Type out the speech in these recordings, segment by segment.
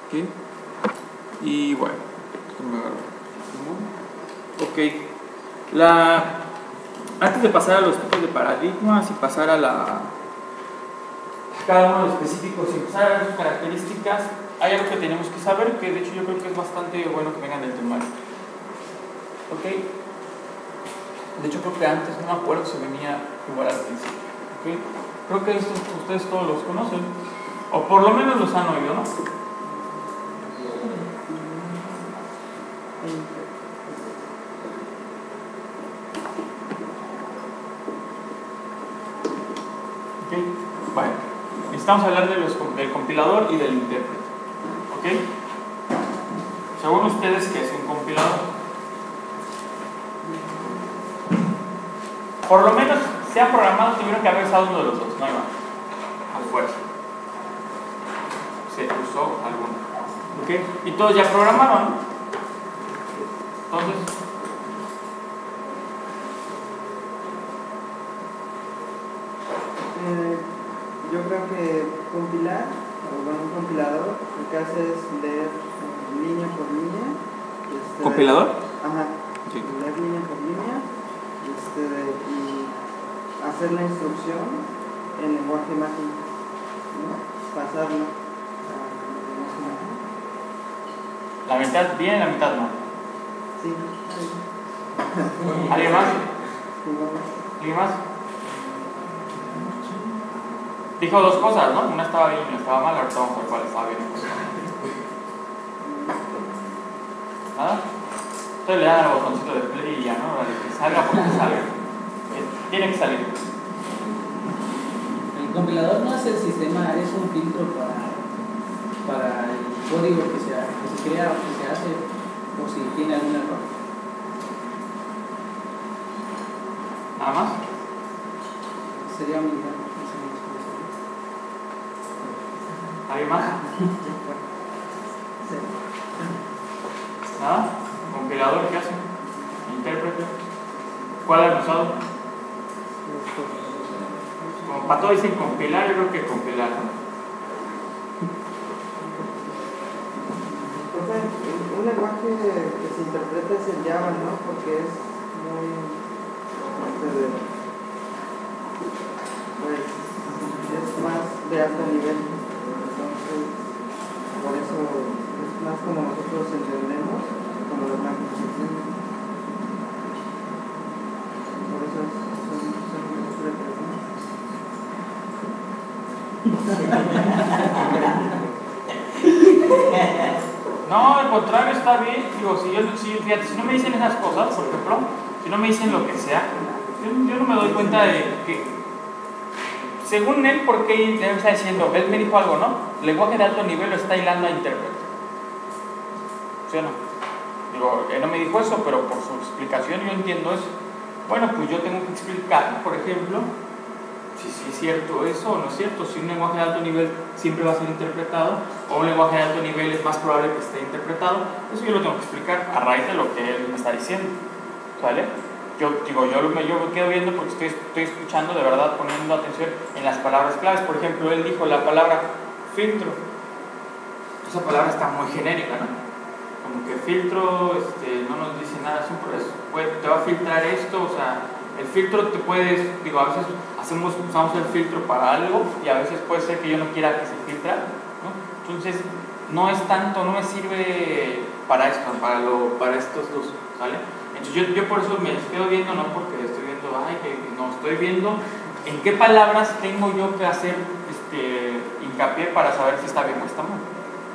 ¿Ok? Y bueno, ok. Antes de pasar a los tipos de paradigmas y pasar a cada uno de los específicos y empezar a ver sus características, hay algo que tenemos que saber, que de hecho yo creo que es bastante bueno que vengan del temario. ¿Ok? De hecho creo que antes, no me acuerdo si venía igual al principio. ¿Ok? Creo que estos ustedes todos los conocen, o por lo menos los han oído, ¿no? ¿Ok? Bueno, necesitamos hablar del compilador y del intérprete. ¿Ok? Según ustedes, ¿qué es un compilador? Por lo menos, sea programado, tuvieron que haber usado uno de los dos, no hay más. A fuerza. Se usó alguno. ¿Ok? Y todos ya programaron, ¿no? Entonces, yo creo que compilar, o bueno, un compilador, lo que hace es leer línea por línea. ¿compilador? Ajá. Sí. Leer línea por línea y hacer la instrucción en lenguaje mágico, ¿no? Pasarla a lenguaje mágico. La mitad bien, la mitad no. Sí. ¿Alguien más? Sí, vamos. ¿Alguien más? Dijo dos cosas, ¿no? Una estaba bien y una estaba mal, ahorita vamos a ver cuál estaba bien. ¿Nada? Entonces le dan al botoncito de play y ya, ¿no? Para que salga porque salga. Tiene que salir. El compilador no es el sistema, es un filtro para el código que se crea o que se hace, o si tiene algún error. ¿Nada más? Sería mi idea. ¿Alguien más? Sí. ¿Nada? ¿Compilador qué hace? ¿Intérprete? ¿Cuál han usado? Como para todo dicen compilar, yo creo que compilar, ¿no? Un lenguaje que se interpreta es el Java, ¿no? Porque es muy pues es más de alto nivel, entonces por eso es más como nosotros entendemos, como los blancos entienden. Por eso son intérpretes, ¿no? No, al contrario, está bien. Digo, fíjate, si no me dicen esas cosas, por ejemplo, si no me dicen lo que sea, yo no me doy cuenta de que, según él, porque él está diciendo, él me dijo algo, ¿no? El lenguaje de alto nivel lo está hilando a intérprete. ¿Sí o no? Digo, él no me dijo eso, pero por su explicación yo entiendo eso. Bueno, pues yo tengo que explicar, por ejemplo, si es cierto eso o no es cierto, si un lenguaje de alto nivel siempre va a ser interpretado o un lenguaje de alto nivel es más probable que esté interpretado. Eso yo lo tengo que explicar a raíz de lo que él me está diciendo, ¿vale? Yo me quedo viendo porque estoy escuchando, de verdad, poniendo atención en las palabras claves. Por ejemplo, él dijo la palabra filtro. Esa palabra está muy genérica, ¿no? Como que filtro no nos dice nada, te va a filtrar esto, o sea, el filtro te puedes, digo, a veces usamos el filtro para algo y a veces puede ser que yo no quiera que se filtre, ¿no? Entonces, no es tanto, no me sirve para esto, para estos dos, ¿vale? Entonces yo por eso me quedo viendo, no porque estoy viendo, no, estoy viendo en qué palabras tengo yo que hacer hincapié para saber si está bien o está mal,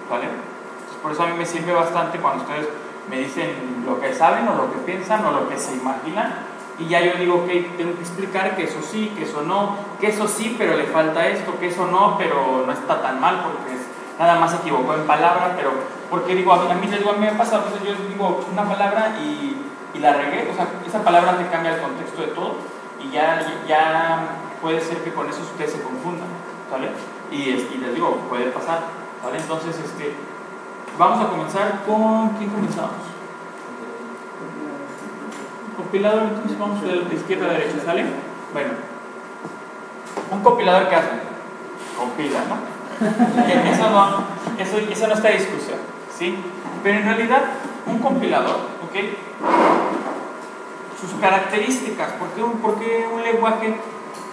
¿vale? Entonces por eso a mí me sirve bastante cuando ustedes me dicen lo que saben o lo que piensan o lo que se imaginan y ya yo digo, ok, tengo que explicar que eso sí, que eso no, que eso sí, pero le falta esto, que eso no, pero no está tan mal porque nada más se equivocó en palabra, pero porque digo, a mí me pasa, a veces yo digo una palabra y la regué, o sea, esa palabra te cambia el contexto de todo y ya puede ser que con eso ustedes se confundan, ¿vale? Y les digo, puede pasar, ¿vale? Entonces, vamos a comenzar con... ¿Quién comenzamos? Compilador, entonces vamos de izquierda a derecha, ¿sale? Bueno, un compilador, ¿qué hace? Compila, ¿no? Eso no está en discusión, ¿sí? Pero en realidad, un compilador, ¿ok? Sus características, ¿por qué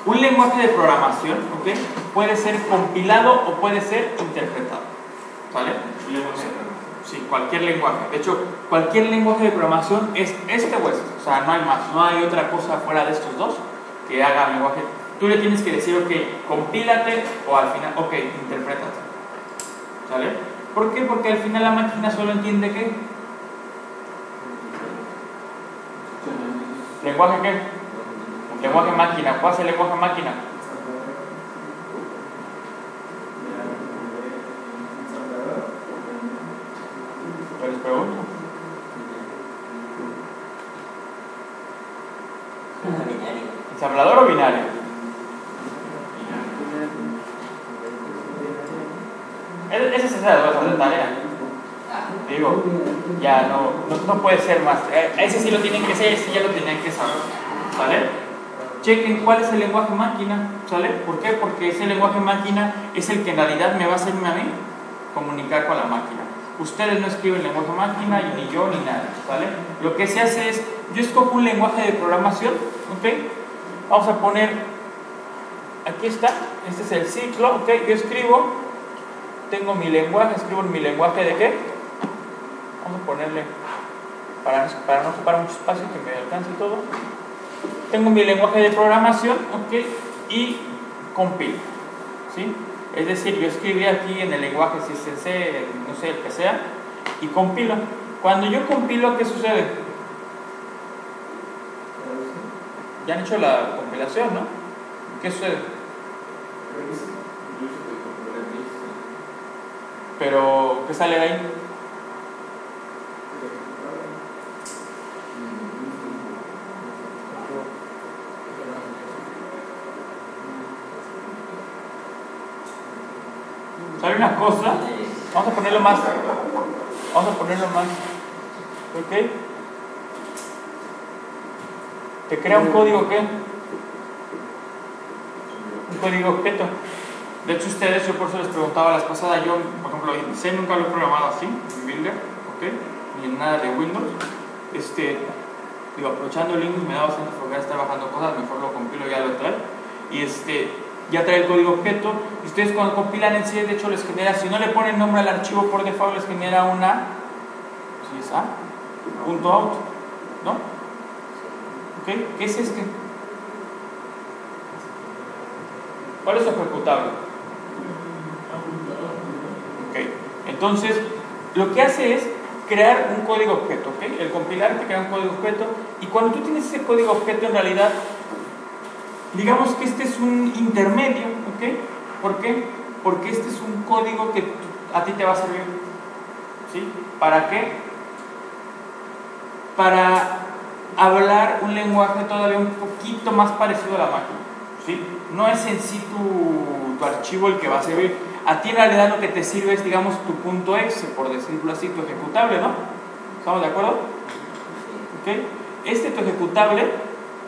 un lenguaje de programación, ¿ok? Puede ser compilado o puede ser interpretado, ¿vale? Sí, cualquier lenguaje. De hecho, cualquier lenguaje de programación es este o este. O sea, no hay más, no hay otra cosa fuera de estos dos que haga lenguaje. Tú le tienes que decir, ok, compílate, o al final, ok, interprétate. ¿Sale? ¿Por qué? Porque al final la máquina solo entiende ¿qué? ¿Lenguaje qué? Lenguaje máquina. ¿Cuál es el lenguaje máquina? Yo les pregunto. ¿Ensamblador o binario? Esa es esa de tarea. Digo, ya no puede ser más. Ese sí lo tienen que ser, ese ya lo tienen que saber. ¿Vale? Chequen cuál es el lenguaje máquina. ¿Sale? ¿Por qué? Porque ese lenguaje máquina es el que en realidad me va a hacerme a mí comunicar con la máquina. Ustedes no escriben lenguaje máquina, ni yo, ni nada. ¿Vale? Lo que se hace es, yo escojo un lenguaje de programación. ¿Ok? Vamos a poner, aquí está, este es el ciclo. ¿Ok? Yo escribo, tengo mi lenguaje, escribo en mi lenguaje de qué. Vamos a ponerle, para no ocupar mucho espacio, que me alcance todo. Tengo mi lenguaje de programación, ¿ok? Y compilo, ¿sí? Es decir, yo escribí aquí en el lenguaje, si es en C, no sé, el que sea, y compilo. Cuando yo compilo, ¿qué sucede? Ya han hecho la compilación, ¿no? ¿Qué sucede? Pero, ¿qué sale de ahí? ¿Sale una cosa? Vamos a ponerlo más. ¿Ok? ¿Te crea un código qué? Un código objeto. De hecho, ustedes, yo por eso les preguntaba las pasadas, yo, por ejemplo, en C nunca lo he programado así, en Builder, ¿ok? Ni en nada de Windows. Digo, aprovechando Linux me da bastante flojera estar bajando cosas, mejor lo compilo, ya lo trae. Y ya trae el código objeto. Y ustedes cuando compilan en C, de hecho les genera, si no le ponen nombre al archivo por default, les genera una, ¿sí es A? .out, ¿no? ¿Ok? ¿Qué es este? ¿Cuál es su ejecutable? Ok, entonces lo que hace es crear un código objeto, ¿ok? El compilar te crea un código objeto, y cuando tú tienes ese código objeto, en realidad, digamos que este es un intermedio, ¿ok? ¿Por qué? Porque este es un código que a ti te va a servir, ¿sí? ¿Para qué? Para hablar un lenguaje todavía un poquito más parecido a la máquina, ¿sí? No es en sí tu archivo el que va a servir. A ti en realidad lo que te sirve es, digamos, tu .exe, por decirlo así, tu ejecutable, ¿no? ¿Estamos de acuerdo? ¿Ok? Tu ejecutable,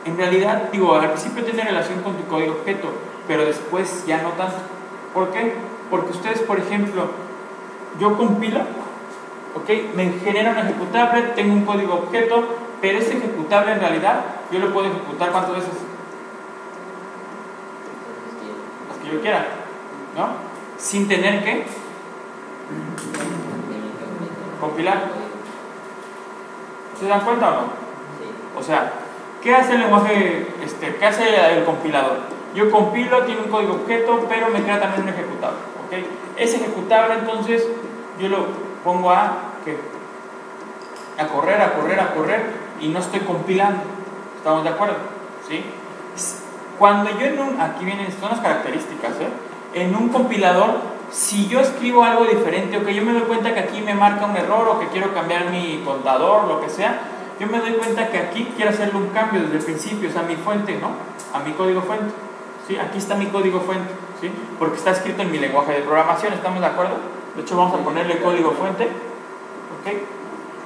en realidad, digo, al principio tiene relación con tu código objeto, pero después ya no tanto. ¿Por qué? Porque ustedes, por ejemplo, yo compilo, ¿ok? Me genera un ejecutable, tengo un código objeto, pero ese ejecutable en realidad yo lo puedo ejecutar ¿cuántas veces? Las que yo quiera, ¿no? Sin tener que compilar. ¿Se dan cuenta o no? O sea, ¿qué hace el lenguaje, qué hace el compilador? Yo compilo, tiene un código objeto, pero me crea también un ejecutable, ¿ok? Ese ejecutable, entonces, yo lo pongo a correr, y no estoy compilando. ¿Estamos de acuerdo? ¿Sí? Cuando yo aquí vienen, son las características, en un compilador, si yo escribo algo diferente, o que yo me doy cuenta que aquí me marca un error, o que quiero cambiar mi contador, lo que sea, yo me doy cuenta que aquí quiero hacerle un cambio desde el principio, o sea, a mi fuente, ¿no? A mi código fuente, ¿sí? Aquí está mi código fuente, ¿sí? Porque está escrito en mi lenguaje de programación, ¿estamos de acuerdo? De hecho, vamos a ponerle código fuente, ¿ok?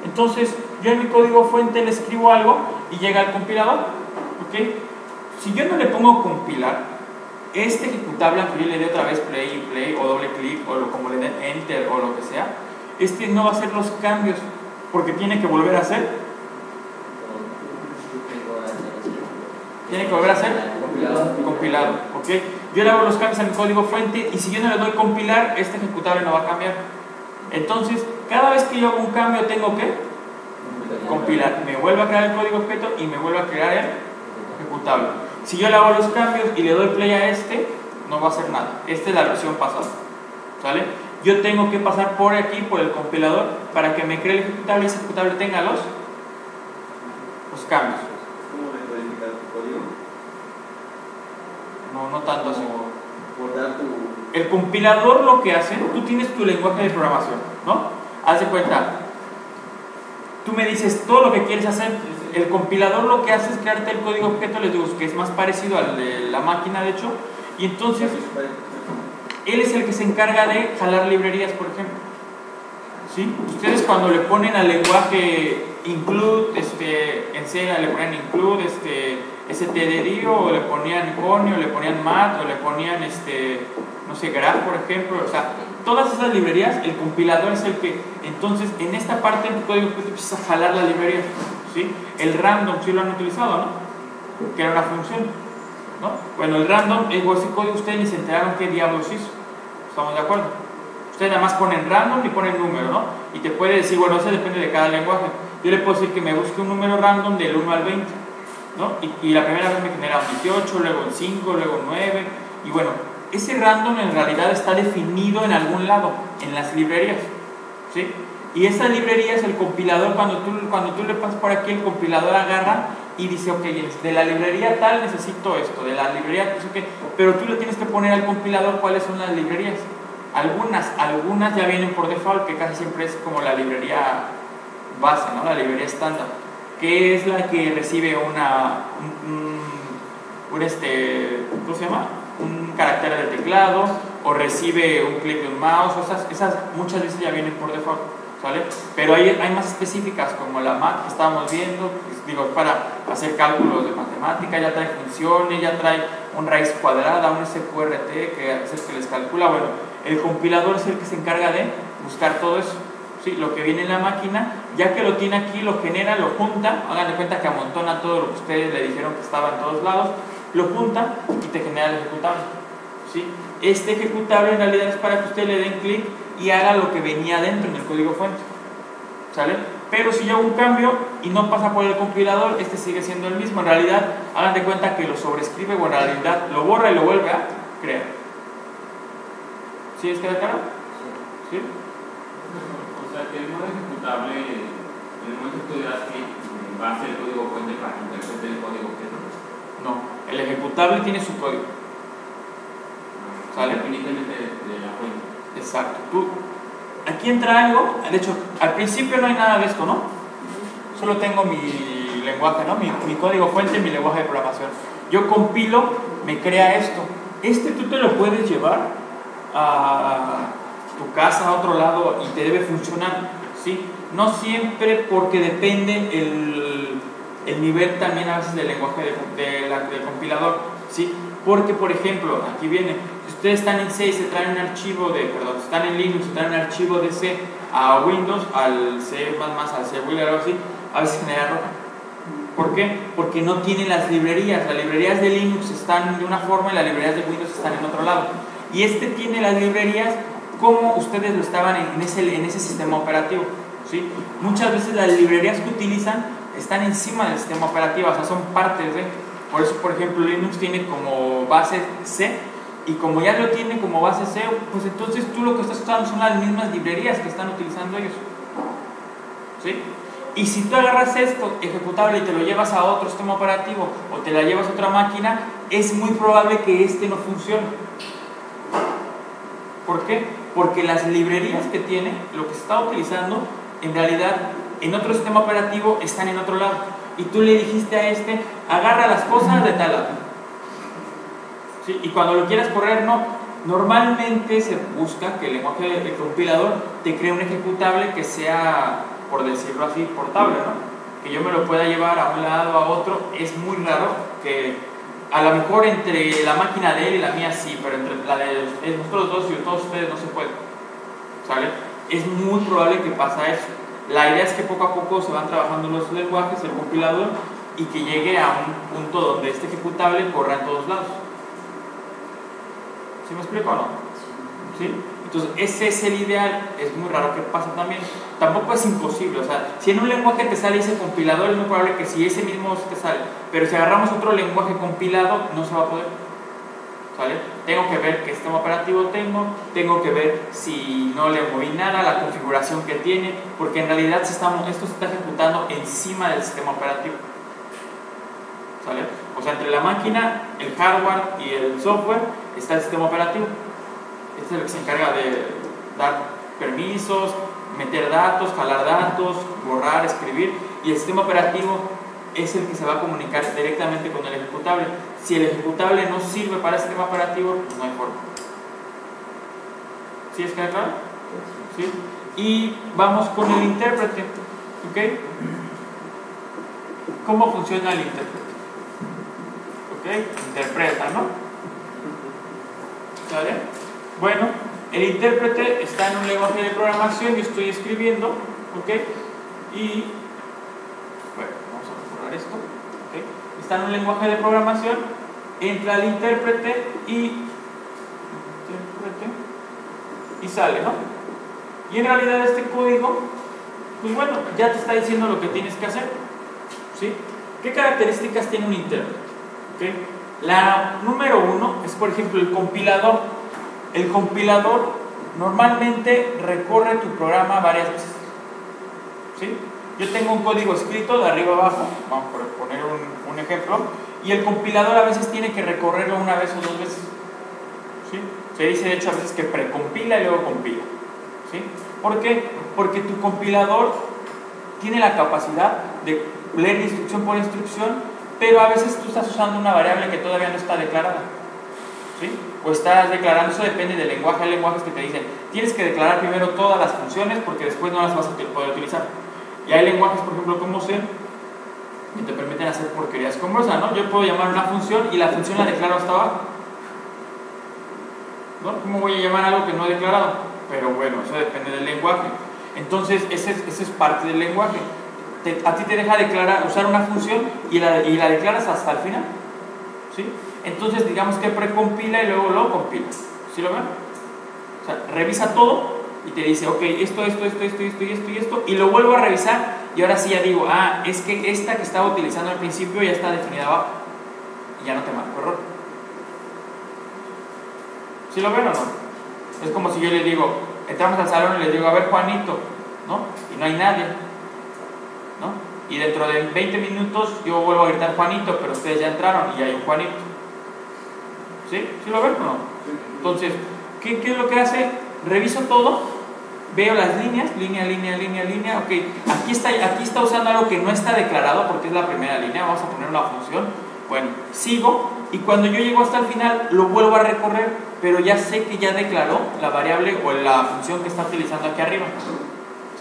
Entonces, yo en mi código fuente le escribo algo y llega al compilador, ¿ok? Si yo no le pongo compilar, este ejecutable, aunque yo le dé otra vez play o doble clic o como le den enter o lo que sea, este no va a hacer los cambios porque tiene que volver a hacer. Tiene que volver a hacer compilado, ¿ok? Yo le hago los cambios a mi código fuente y si yo no le doy compilar, este ejecutable no va a cambiar. Entonces, cada vez que yo hago un cambio tengo que compilar, me vuelve a crear el código objeto y me vuelve a crear el ejecutable. Si yo le hago los cambios y le doy play a este, no va a hacer nada. Esta es la versión pasada, ¿sale? Yo tengo que pasar por aquí, por el compilador, para que me cree el ejecutable y ese ejecutable tenga los cambios. ¿Cómo decodificar tu código? No tanto así. Guardar tu... El compilador lo que hace, tú tienes tu lenguaje de programación, ¿no? Haz de cuenta, tú me dices todo lo que quieres hacer. El compilador lo que hace es crearte el código objeto, les digo que es más parecido al de la máquina, de hecho, y entonces él es el que se encarga de jalar librerías, por ejemplo. ¿Sí? Ustedes cuando le ponen al lenguaje include, en C le ponían include, stdio, o le ponían conio, o le ponían mat, o le ponían, no sé, graph, por ejemplo, o sea, todas esas librerías, el compilador es el que, entonces, en esta parte en tu código empieza a jalar la librería, ¿sí? El random, sí lo han utilizado, ¿no? Que era una función, ¿no? Bueno, el random, ese código ustedes ni se enteraron qué diablos hizo, ¿estamos de acuerdo? Ustedes nada más ponen random y ponen número, ¿no? Y te puede decir, bueno, eso depende de cada lenguaje. Yo le puedo decir que me busque un número random del 1 al 20, ¿no? Y la primera vez me genera un 18, luego un 5, luego un 9, y bueno, ese random en realidad está definido en algún lado, en las librerías, ¿sí? Y esas librerías, el compilador, cuando tú le pasas por aquí, el compilador agarra y dice, ok, de la librería tal necesito esto, de la librería, no sé qué, pero tú le tienes que poner al compilador cuáles son las librerías. Algunas ya vienen por default, que casi siempre es como la librería base, ¿no? La librería estándar, que es la que recibe ¿cómo se llama? Un carácter del teclado, o recibe un clic de un mouse, esas muchas veces ya vienen por default, ¿sale? Pero hay más específicas, como la mat que estábamos viendo, pues, digo, para hacer cálculos de matemática, ya trae funciones, ya trae un raíz cuadrada, un SQRT, que es el que les calcula. Bueno, el compilador es el que se encarga de buscar todo eso, ¿sí? Lo que viene en la máquina, ya que lo tiene aquí, lo genera, lo junta, hagan de cuenta que amontona todo lo que ustedes le dijeron que estaba en todos lados, lo junta y te genera el ejecutable, ¿sí? Este ejecutable en realidad es para que ustedes le den clic y haga lo que venía dentro en el código fuente, ¿sale? Pero si yo hago un cambio y no pasa por el compilador, este sigue siendo el mismo. En realidad, hagan de cuenta que lo sobrescribe, o en realidad lo borra y lo vuelve a crear. ¿Sí queda claro? ¿Sí? O sea, que el modo ejecutable, en el momento que tú le das clic, va a ser el código fuente para que interprete el código objeto. No, el ejecutable tiene su código. ¿Sale? Independientemente de la fuente. Exacto. Aquí entra algo, de hecho, al principio no hay nada de esto, ¿no? Solo tengo mi lenguaje, ¿no? Mi código fuente, mi lenguaje de programación. Yo compilo, me crea esto. Tú te lo puedes llevar a tu casa, a otro lado, y te debe funcionar, ¿sí? No siempre, porque depende el nivel también a veces del lenguaje del compilador, ¿sí? Porque, por ejemplo, aquí viene, si ustedes están en C y se traen un archivo están en Linux y traen un archivo de C a Windows, al C++, al C o algo así, a veces genera error. ¿Por qué? Porque no tienen las librerías. Las librerías de Linux están de una forma y las librerías de Windows están en otro lado. Y tiene las librerías como ustedes lo estaban en ese sistema operativo, ¿sí? Muchas veces las librerías que utilizan están encima del sistema operativo, o sea, son partes de... Por eso, por ejemplo, Linux tiene como base C, y como ya lo tiene como base C, pues entonces tú lo que estás usando son las mismas librerías que están utilizando ellos, ¿sí? Y si tú agarras esto ejecutable y te lo llevas a otro sistema operativo o te la llevas a otra máquina, es muy probable que no funcione. ¿Por qué? Porque las librerías que tiene, lo que se está utilizando, en realidad en otro sistema operativo están en otro lado. Y tú le dijiste a agarra las cosas de tal lado, ¿sí? Y cuando lo quieras correr, no. Normalmente se busca que el lenguaje del compilador te cree un ejecutable que sea, por decirlo así, portable, ¿no? Que yo me lo pueda llevar a un lado, a otro. Es muy raro que A lo mejor entre la máquina de él y la mía sí, pero entre la de nosotros dos y todos ustedes no se puede. ¿Sale? Es muy probable que pasa eso. La idea es que poco a poco se van trabajando los lenguajes, el compilador, y que llegue a un punto donde este ejecutable corra en todos lados. ¿Sí me explico o no? ¿Sí? Entonces, ese es el ideal. Es muy raro que pase también. Tampoco es imposible. O sea, si en un lenguaje te sale ese compilador, es muy probable que si ese mismo te sale. Pero si agarramos otro lenguaje compilado, no se va a poder. ¿Sale? Tengo que ver qué sistema operativo tengo que ver si no le moví nada, la configuración que tiene, porque en realidad esto se está ejecutando encima del sistema operativo. ¿Sale? O sea, entre la máquina, el hardware y el software está el sistema operativo. Este es el que se encarga de dar permisos, meter datos, jalar datos, borrar, escribir, y el sistema operativo es el que se va a comunicar directamente con el ejecutable. Si el ejecutable no sirve para el sistema operativo, pues no hay forma. ¿Sí es claro? ¿Sí? Y vamos con el intérprete. ¿Ok? ¿Cómo funciona el intérprete? ¿Ok? Interpreta, ¿no? ¿Sale? Bueno, el intérprete está en un lenguaje de programación, yo estoy escribiendo, ¿ok? Y, bueno, vamos a borrar esto, ¿ok? Está en un lenguaje de programación, entra el intérprete y sale, ¿no? Y en realidad este código, pues bueno, ya te está diciendo lo que tienes que hacer, ¿sí? ¿Qué características tiene un intérprete? ¿Okay? La número uno es, por ejemplo, el compilador. El compilador normalmente recorre tu programa varias veces, ¿sí? Yo tengo un código escrito de arriba abajo, vamos a poner un ejemplo, y el compilador a veces tiene que recorrerlo una vez o dos veces, ¿sí? Se dice de hecho a veces que precompila y luego compila, ¿sí? ¿Por qué? Porque tu compilador tiene la capacidad de leer instrucción por instrucción, pero a veces tú estás usando una variable que todavía no está declarada, ¿sí? O estás declarando, eso depende del lenguaje. Hay lenguajes que te dicen, tienes que declarar primero todas las funciones porque después no las vas a poder utilizar. Y hay lenguajes, por ejemplo, como C, que te permiten hacer porquerías como esa, ¿no? Yo puedo llamar una función y la función la declaro hasta abajo, ¿no? ¿Cómo voy a llamar algo que no he declarado? Pero bueno, eso depende del lenguaje. Entonces, ese es parte del lenguaje. A ti te deja usar una función y la declaras hasta el final, ¿sí? Entonces, digamos que precompila y luego lo compila. ¿Sí lo ven? O sea, revisa todo y te dice, ok, esto, y lo vuelvo a revisar y ahora sí ya digo, es que esta que estaba utilizando al principio ya está definida abajo y ya no te marco error. ¿Sí lo ven o no? Es como si yo le digo, entramos al salón y le digo, a ver, Juanito, ¿no? Y no hay nadie, ¿no? Y dentro de 20 minutos yo vuelvo a gritar Juanito, pero ustedes ya entraron y ya hay un Juanito. ¿Sí? ¿Sí lo ven o no? Entonces, ¿qué es lo que hace? Reviso todo, veo las líneas, línea, ok, aquí está usando algo que no está declarado porque es la primera línea, vamos a poner una función, bueno, sigo, y cuando yo llego hasta el final, lo vuelvo a recorrer, pero ya sé que ya declaró la variable o la función que está utilizando aquí arriba,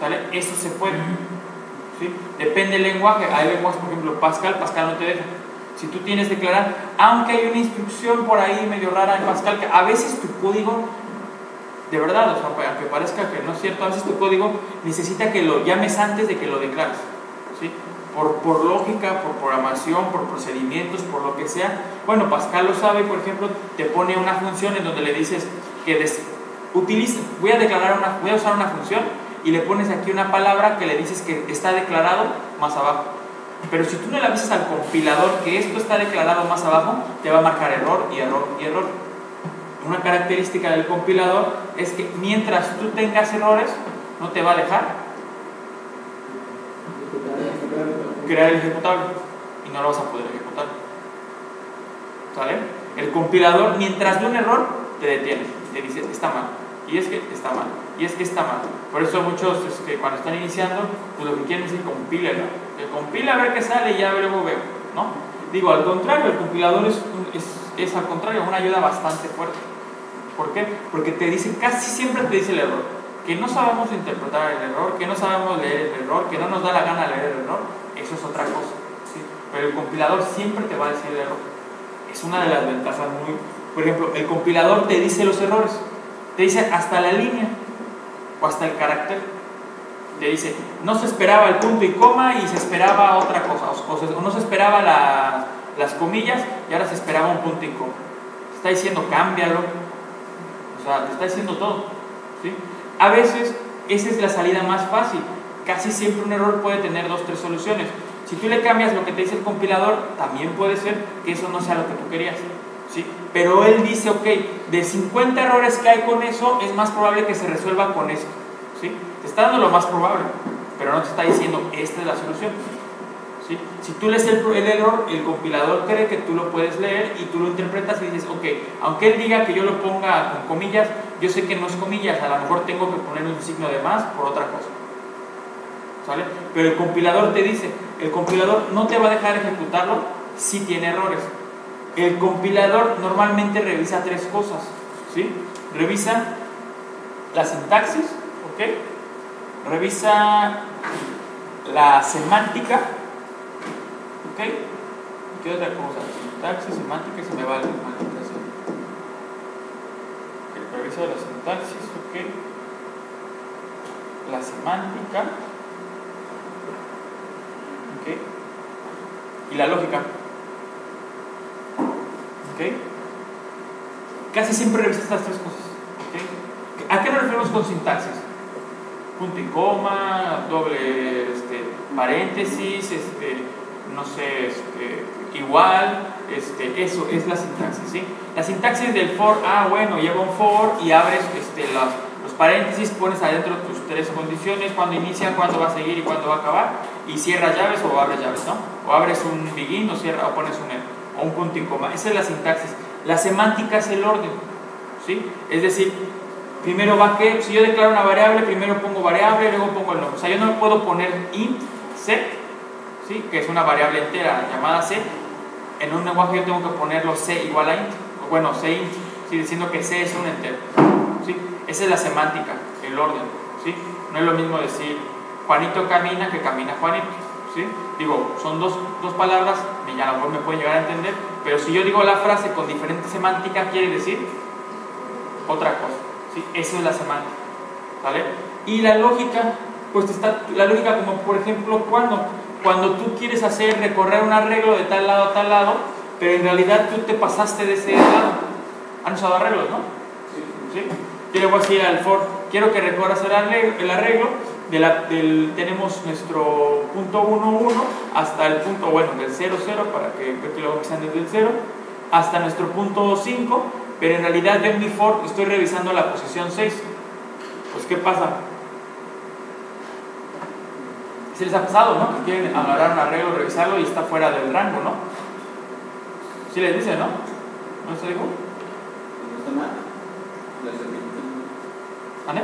¿sale? Eso se puede, ¿sí? Depende del lenguaje. Hay lenguajes, por ejemplo, Pascal no te deja. Si tú tienes que declarar, aunque hay una instrucción por ahí medio rara en Pascal, que a veces tu código, de verdad, o sea, aunque parezca que no es cierto, a veces tu código necesita que lo llames antes de que lo declares, ¿sí? Por lógica, por programación, por procedimientos, por lo que sea. Bueno, Pascal lo sabe, por ejemplo, te pone una función en donde le dices que voy a usar una función y le pones aquí una palabra que le dices que está declarado más abajo. Pero si tú no le avisas al compilador que esto está declarado más abajo, te va a marcar error y error y error. Una característica del compilador es que mientras tú tengas errores, no te va a dejar crear el ejecutable y no lo vas a poder ejecutar. ¿Sale? El compilador, mientras ve un error, te detiene, te dice, está mal, y es que está mal, y es que está mal. Por eso muchos cuando están iniciando, pues lo que quieren es que compílenlo, que compile a ver qué sale y ya luego veo, ¿no? Digo, al contrario, el compilador es al contrario, una ayuda bastante fuerte. ¿Por qué? Porque te dice, casi siempre te dice el error, que no sabemos interpretar el error, que no sabemos leer el error, que no nos da la gana leer el error, eso es otra cosa, ¿sí? Pero el compilador siempre te va a decir el error. Es una de las ventajas muy... Por ejemplo, el compilador te dice los errores, te dice hasta la línea o hasta el carácter. Te dice, no se esperaba el punto y coma y se esperaba otra cosa, o no se esperaba las comillas y ahora se esperaba un punto y coma. Te está diciendo, cámbialo. O sea, te está diciendo todo, ¿sí? A veces, esa es la salida más fácil. Casi siempre un error puede tener 2 o 3 soluciones. Si tú le cambias lo que te dice el compilador, también puede ser que eso no sea lo que tú querías, ¿sí? Pero él dice, ok, de 50 errores que hay con eso, es más probable que se resuelva con esto, ¿sí? Te está dando lo más probable, pero no te está diciendo, esta es la solución, ¿sí? Si tú lees el error, el compilador cree que tú lo puedes leer y tú lo interpretas y dices, ok, aunque él diga que yo lo ponga con comillas, yo sé que no es comillas, a lo mejor tengo que poner un signo de más por otra cosa, ¿sale? Pero el compilador te dice, el compilador no te va a dejar ejecutarlo si tiene errores. El compilador normalmente revisa 3 cosas, ¿sí? Revisa la sintaxis, ¿ok? Revisa la semántica, ¿ok? ¿Y qué otra cosa? Sintaxis, semántica, y se me va la semántica, ¿sí? Okay, revisa la sintaxis, ¿ok? La semántica, ¿ok? Y la lógica, ¿ok? Casi siempre revisa estas 3 cosas, ¿ok? ¿A qué nos referimos con sintaxis? Punto y coma, doble paréntesis, no sé, igual, eso es la sintaxis, ¿sí? La sintaxis del for, bueno, lleva un for y abres los paréntesis, pones adentro tus 3 condiciones, cuando inicia, cuándo va a seguir y cuándo va a acabar, y cierras llaves o abres llaves, ¿no? O abres un begin o cierra, o pones un end, o un punto y coma. Esa es la sintaxis. La semántica es el orden, ¿sí? Es decir, primero va que, si yo declaro una variable, primero pongo variable, luego pongo el nombre. O sea, yo no puedo poner int set, ¿sí? Que es una variable entera llamada set. En un lenguaje yo tengo que ponerlo c igual a int, o bueno, c int, ¿sí? Diciendo que c es un entero, ¿sí? Esa es la semántica, el orden, ¿sí? No es lo mismo decir Juanito camina que camina Juanito, ¿sí? Digo, son dos palabras, y a lo mejor me pueden llegar a entender, pero si yo digo la frase con diferente semántica, quiere decir otra cosa, ¿sí? Eso es la semántica, ¿vale? Y la lógica, pues está la lógica como por ejemplo cuando tú quieres recorrer un arreglo de tal lado a tal lado, pero en realidad tú te pasaste de ese lado. Han usado arreglos, ¿no? ¿Sí? Yo le voy a decir al for, quiero que recorras el arreglo, tenemos nuestro punto 1, 1 hasta el punto, bueno, del 0, 0, para que lo sean desde el 0, hasta nuestro punto 5, pero en realidad yo en mi for estoy revisando la posición 6. Pues, ¿qué pasa? ¿Sí les ha pasado, no? Que quieren agarrar un arreglo, revisarlo y está fuera del rango, ¿no? ¿Sí les dice, no? ¿No se dijo? No está mal. La certificación. ¿Vale?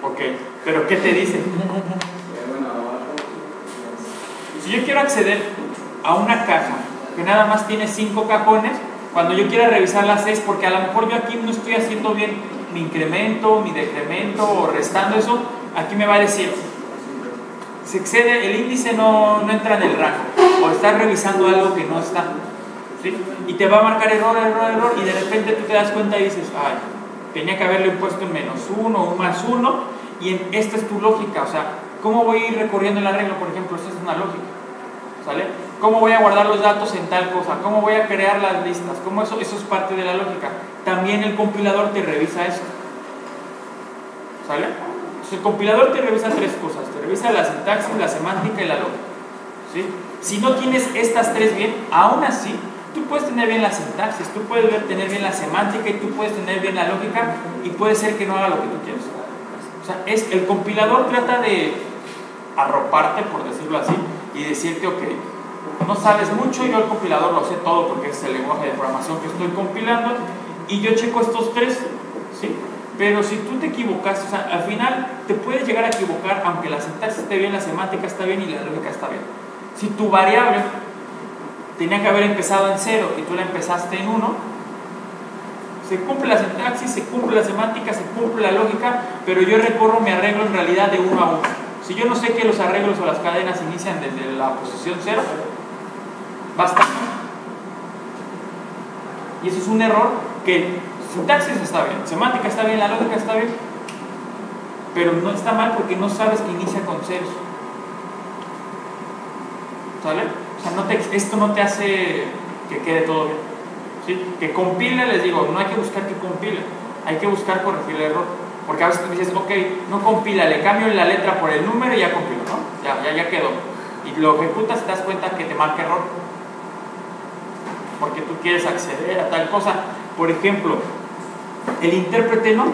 Ok, pero ¿qué te dice? Bueno, abajo. Si yo quiero acceder a una caja que nada más tiene 5 cajones, cuando yo quiera revisar las 6, porque a lo mejor yo aquí no estoy haciendo bien mi incremento, mi decremento o restando eso, aquí me va a decir, se excede, el índice no entra en el rango, o estás revisando algo que no está, ¿sí? Y te va a marcar error, y de repente tú te das cuenta y dices, ay, tenía que haberle puesto un -1 o un +1, y esta es tu lógica, o sea, ¿cómo voy a ir recorriendo el arreglo? Por ejemplo, esta es una lógica, ¿sale? ¿Cómo voy a guardar los datos en tal cosa? ¿Cómo voy a crear las listas? ¿Cómo eso es parte de la lógica? También el compilador te revisa eso, ¿sale? Entonces, el compilador te revisa 3 cosas, te revisa la sintaxis, la semántica y la lógica, ¿sí? Si no tienes estas 3 bien, aún así, tú puedes tener bien la sintaxis, tú puedes tener bien la semántica y tú puedes tener bien la lógica y puede ser que no haga lo que tú quieres. O sea, el compilador trata de arroparte, por decirlo así, y decirte, ok, no sabes mucho, yo el compilador lo sé todo porque es el lenguaje de programación que estoy compilando y yo checo estos 3, ¿sí? Pero si tú te equivocas, o sea, al final te puedes llegar a equivocar aunque la sintaxis esté bien, la semántica está bien y la lógica está bien. Si tu variable tenía que haber empezado en 0 y tú la empezaste en 1, se cumple la sintaxis, se cumple la semántica, se cumple la lógica, pero yo recorro mi arreglo en realidad de 1 a 1. Si yo no sé que los arreglos o las cadenas inician desde la posición 0, va a estar. Y eso es un error que sintaxis está bien, semántica está bien, la lógica está bien, pero no está mal porque no sabes que inicia con ceros. ¿Sale? O sea, esto no te hace que quede todo bien. ¿Sí? Que compile, les digo, no hay que buscar que compile, hay que buscar corregir el error. Porque a veces tú dices, ok, no compila, le cambio la letra por el número y ya compilo, ¿no? Ya quedó. Y lo ejecutas y te das cuenta que te marca error. Porque tú quieres acceder a tal cosa. Por ejemplo, el intérprete no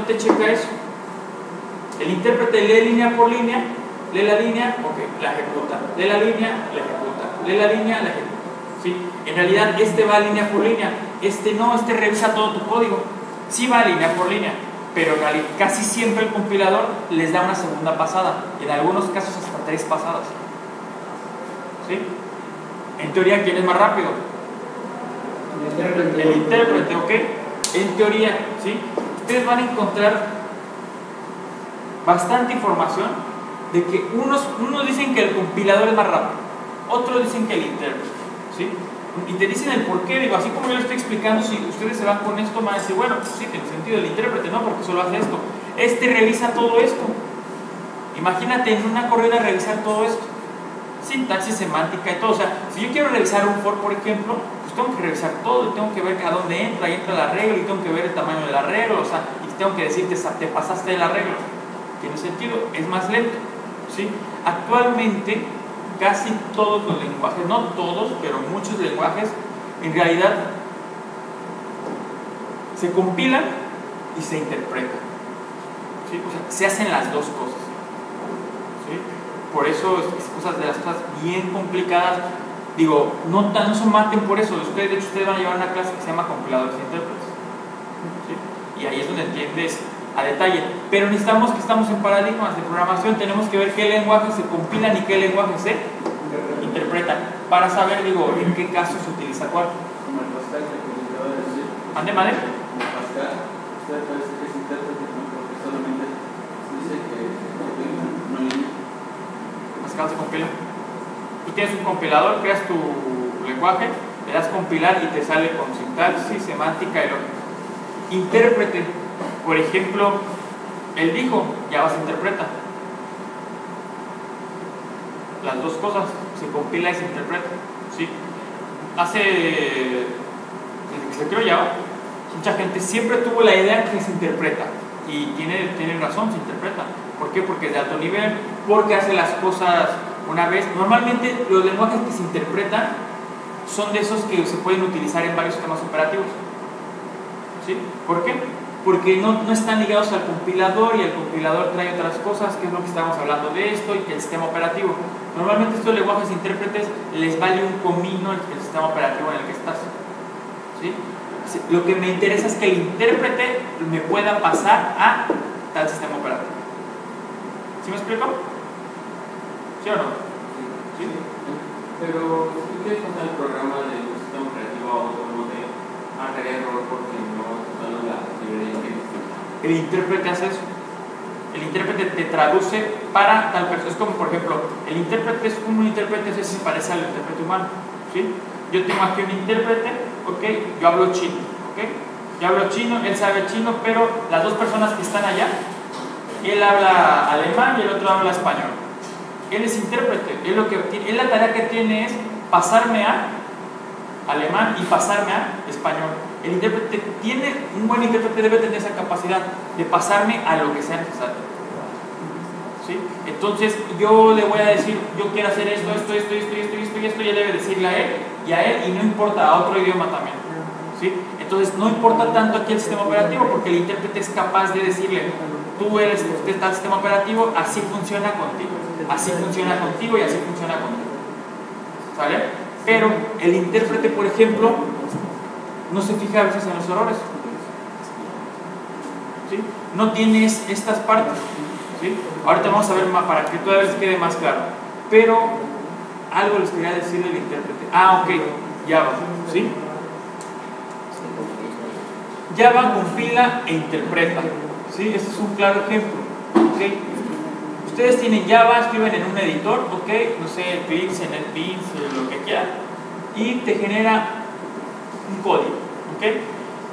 te checa eso. El intérprete lee línea por línea, lee la línea, ok, la ejecuta, lee la línea, la ejecuta, lee la línea, la ejecuta. ¿Sí? En realidad este va línea por línea, este no, este revisa todo tu código. Sí va línea por línea, pero casi siempre el compilador les da una segunda pasada, en algunos casos hasta 3 pasadas. ¿Sí? En teoría, ¿quién es más rápido? El intérprete, ¿ok? En teoría, ¿sí? Ustedes van a encontrar bastante información de que unos dicen que el compilador es más rápido, otros dicen que el intérprete, ¿sí? Y te dicen el porqué, digo, así como yo lo estoy explicando, si ustedes se van con esto, van a decir, bueno, pues sí, tiene sentido el intérprete, ¿no? Porque solo hace esto. Este revisa todo esto. Imagínate en una corrida revisar todo esto. Sintaxis, semántica y todo. O sea, si yo quiero revisar un for, por ejemplo, pues tengo que revisar todo y tengo que ver a dónde entra, y entra el arreglo, y tengo que ver el tamaño del arreglo, o sea, y tengo que decir que te pasaste del arreglo. Tiene sentido, es más lento, ¿sí? Actualmente, casi todos los lenguajes, no todos, pero muchos lenguajes, en realidad se compilan y se interpretan, ¿sí? O sea, se hacen las dos cosas, ¿sí? Por eso es cosas de las cosas bien complicadas, digo, no se maten por eso. De hecho ustedes van a llevar una clase que se llama compiladores e intérpretes, ¿sí? Y ahí es donde entiendes a detalle, pero necesitamos que estamos en paradigmas de programación, tenemos que ver qué lenguajes se compilan y qué lenguajes se interpretan, para saber, digo, en qué caso se utiliza cuál. Como el Pascal que acaba de decir. ¿Ande, madre? Como el Pascal, usted parece que es intérprete, ¿no? Porque solamente dice que compila, no línea. Pascal se compila. Tú tienes un compilador, creas tu lenguaje, le das compilar y te sale con sintaxis, semántica y lógica. Intérprete. Por ejemplo, él dijo, Java se interpreta. Las dos cosas, se compila y se interpreta, ¿sí? Desde que se creó Java, mucha gente siempre tuvo la idea que se interpreta. Y tiene razón, se interpreta. ¿Por qué? Porque es de alto nivel, porque hace las cosas una vez. Normalmente los lenguajes que se interpretan son de esos que se pueden utilizar en varios sistemas operativos, ¿sí? ¿Por qué? Porque no están ligados al compilador y el compilador trae otras cosas, que es lo que estamos hablando de esto, y que el sistema operativo. Normalmente estos lenguajes intérpretes les vale un comino el sistema operativo en el que estás, ¿sí? Lo que me interesa es que el intérprete me pueda pasar a tal sistema operativo. ¿Sí me explico? ¿Sí o no? Sí. Pero si tú quieres pasar el programa de un sistema operativo a otro, no te haga error porque no está en la librería que necesitas. El intérprete hace eso. El intérprete te traduce para tal persona. Es como, por ejemplo, el intérprete es un intérprete, ese se parece al intérprete humano, ¿sí? Yo tengo aquí un intérprete, ¿ok? Yo hablo chino, ¿ok? Yo hablo chino, él sabe chino, pero las dos personas que están allá, él habla alemán y el otro habla español. Él es intérprete. Él la tarea que tiene es pasarme a alemán y pasarme a español. El intérprete un buen intérprete debe tener esa capacidad de pasarme a lo que sea necesario, ¿sí? Entonces yo le voy a decir, yo quiero hacer esto, y él debe decirle a él, y no importa, a otro idioma también, ¿sí? Entonces no importa tanto aquí el sistema operativo, porque el intérprete es capaz de decirle, usted está en el sistema operativo, así funciona contigo, y así funciona contigo, ¿sale? Pero el intérprete, por ejemplo, no se fija a veces en los errores, ¿sí? No tienes estas partes, ¿sí? Ahorita vamos a ver más para que todavía les quede más claro, pero algo les quería decir del intérprete. Ok, Java, ¿sí? Java compila e interpreta, ¿sí? Este es un claro ejemplo, ¿sí? Ustedes tienen Java, escriben en un editor, ok, no sé, Pix, NetBeans, lo que quieran, y te genera un código, ok.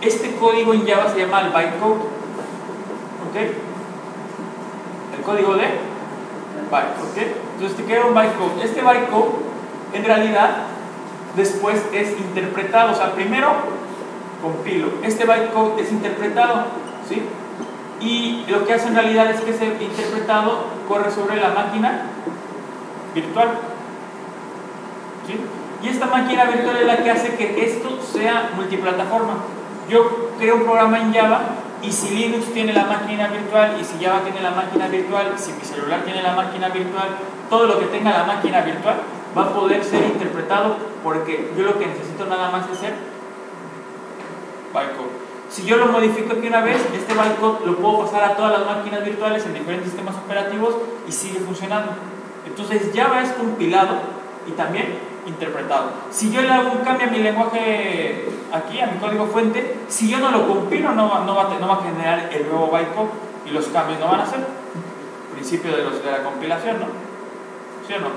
Este código en Java se llama el bytecode, ok. El código de byte, ok. Entonces te queda un bytecode. Este bytecode, en realidad, después es interpretado, o sea, primero compilo. Este bytecode es interpretado, ¿sí? Y lo que hace en realidad es que ese interpretado corre sobre la máquina virtual, ¿sí? Y esta máquina virtual es la que hace que esto sea multiplataforma. Yo creo un programa en Java y si Linux tiene la máquina virtual y si Java tiene la máquina virtual, si mi celular tiene la máquina virtual, todo lo que tenga la máquina virtual va a poder ser interpretado porque yo lo que necesito nada más es ser bytecode. Si yo lo modifico aquí una vez, este bytecode lo puedo pasar a todas las máquinas virtuales en diferentes sistemas operativos y sigue funcionando. Entonces Java es compilado y también interpretado. Si yo le hago un cambio a mi lenguaje aquí, a mi código fuente, si yo no lo compilo no va a generar el nuevo bytecode y los cambios no van a ser. Principio de la compilación, ¿no? ¿Sí o no?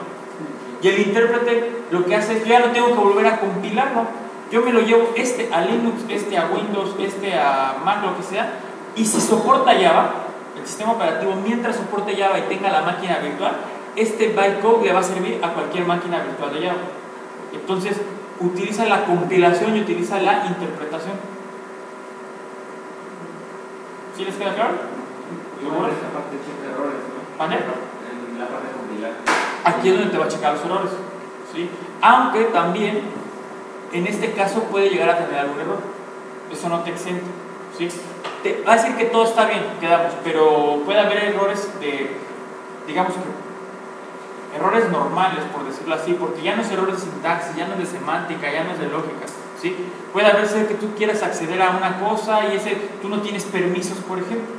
Y el intérprete lo que hace es, yo ya no tengo que volver a compilarlo. Yo me lo llevo a Linux, a Windows, a Mac, lo que sea, y si soporta Java, el sistema operativo, mientras soporte Java y tenga la máquina virtual, este bytecode le va a servir a cualquier máquina virtual de Java. Entonces, utiliza la compilación y utiliza la interpretación. ¿Sí les queda claro? Igual esta parte checa errores, ¿no? ¿Vale? En la parte de compilar. Aquí es donde te va a checar los errores, ¿sí? Aunque también en este caso puede llegar a tener algún error. Eso no te exenta, ¿sí? Te va a decir que todo está bien, quedamos, pero puede haber errores digamos que errores normales, por decirlo así, porque ya no es errores de sintaxis, ya no es de semántica, ya no es de lógica, ¿sí? Puede haber ser que tú quieras acceder a una cosa y tú no tienes permisos, por ejemplo,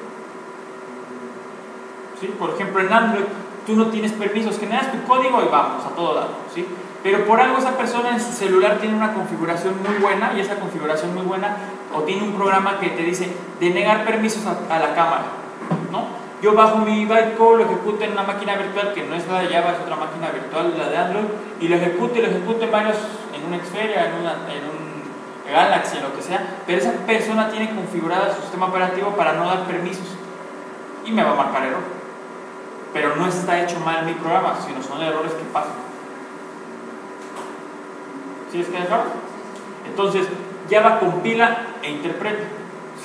¿sí? Por ejemplo, en Android tú no tienes permisos, generas tu código y vamos a todo lado, ¿sí? Pero por algo esa persona en su celular tiene una configuración muy buena y esa configuración muy buena o tiene un programa que te dice denegar permisos a la cámara, ¿no? Yo bajo mi bytecode, lo ejecuto en una máquina virtual que no es la de Java, es otra máquina virtual, la de Android, y lo ejecuto en una Xperia, en un Galaxy, en lo que sea, pero esa persona tiene configurado su sistema operativo para no dar permisos y me va a marcar error. Pero no está hecho mal mi programa, sino son errores que pasan. ¿Sí les queda claro? Entonces, Java compila e interpreta,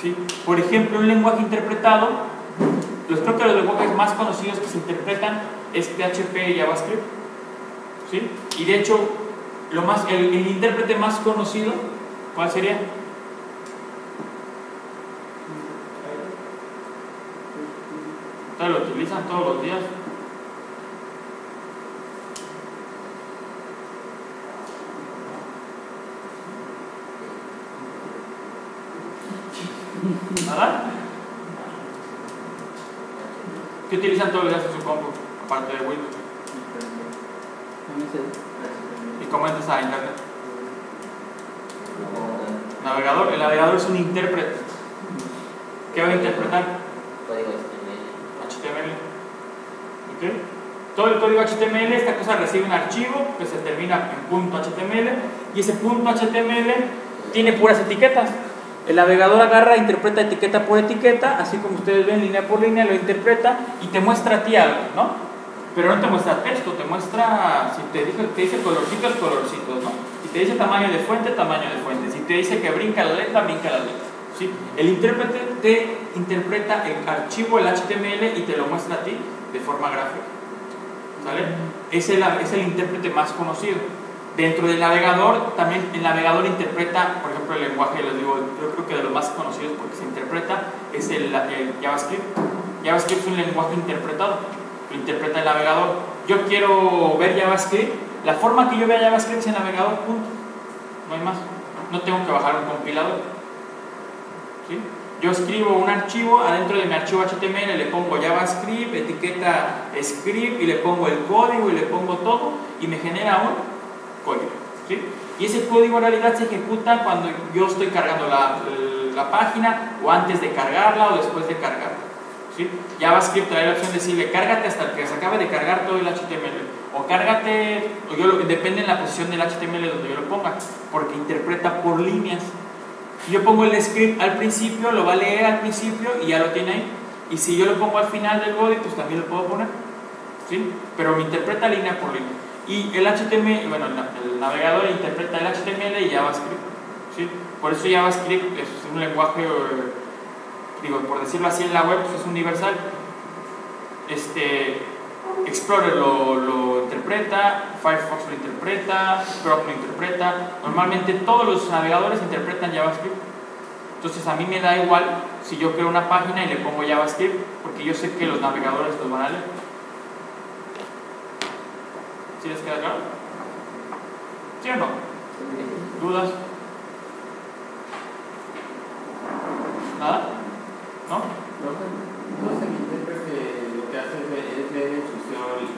¿sí? Por ejemplo, un lenguaje interpretado, creo que los lenguajes más conocidos que se interpretan es PHP y JavaScript, ¿sí? Y de hecho, el intérprete más conocido, ¿cuál sería? Ustedes lo utilizan todos los días. ¿Nada? ¿Qué utilizan todos los días en su compu? Aparte de Windows. ¿Y cómo entras a internet? Navegador. El navegador es un intérprete. ¿Qué va a interpretar? Código HTML. ¿Ok? Todo el código HTML, esta cosa recibe un archivo que se termina en .html y ese .html tiene puras etiquetas. El navegador agarra, interpreta etiqueta por etiqueta, así como ustedes ven, línea por línea, lo interpreta y te muestra a ti algo, ¿no? Pero no te muestra texto, te muestra, si te dice colorcitos, colorcitos, ¿no? Si te dice tamaño de fuente, tamaño de fuente. Si te dice que brinca la letra, brinca la letra, ¿sí? El intérprete te interpreta el archivo, el HTML, y te lo muestra a ti de forma gráfica, ¿sale? Es el intérprete más conocido. Dentro del navegador, también el navegador interpreta, por ejemplo, el lenguaje, les digo, yo creo que de los más conocidos porque se interpreta, es el JavaScript. JavaScript es un lenguaje interpretado, lo interpreta el navegador. Yo quiero ver JavaScript, la forma que yo vea JavaScript es el navegador, punto. No hay más. No tengo que bajar un compilador, ¿sí? Yo escribo un archivo, adentro de mi archivo HTML le pongo JavaScript, etiqueta script y le pongo el código y le pongo todo y me genera un código, ¿sí? Y ese código en realidad se ejecuta cuando yo estoy cargando la página o antes de cargarla o después de cargarla, ¿sí? ¿sí? JavaScript trae la opción de decirle cárgate hasta que se acabe de cargar todo el HTML, o cárgate, depende de la posición del HTML donde yo lo ponga, porque interpreta por líneas. Si yo pongo el script al principio, lo va a leer al principio y ya lo tiene ahí, y si yo lo pongo al final del body, pues también lo puedo poner, ¿sí? Pero me interpreta línea por línea. Y el HTML, bueno, el navegador interpreta el HTML y JavaScript, ¿sí? Por eso JavaScript es un lenguaje, por decirlo así, en la web pues es universal. Explorer lo interpreta, Firefox lo interpreta, Chrome lo interpreta. Normalmente todos los navegadores interpretan JavaScript. Entonces a mí me da igual si yo creo una página y le pongo JavaScript, porque yo sé que los navegadores los van a leer. ¿Sí les queda claro? ¿Sí o no? ¿Dudas? ¿Nada? ¿No? No sé, yo creo que lo que hace es ver la instrucción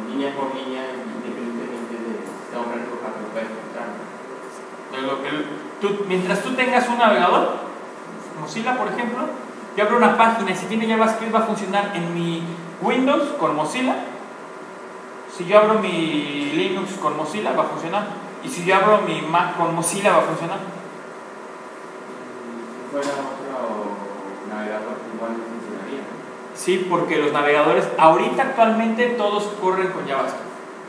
línea por línea, independientemente de si está operando para que lo pueda ejecutar. Mientras tú tengas un navegador, Mozilla por ejemplo, yo abro una página y si tiene JavaScript va a funcionar en mi Windows con Mozilla. Si yo abro mi Linux con Mozilla va a funcionar, y si yo abro mi Mac con Mozilla va a funcionar. Si fuera otro navegador, igual no funcionaría. Sí, porque los navegadores ahorita actualmente todos corren con JavaScript,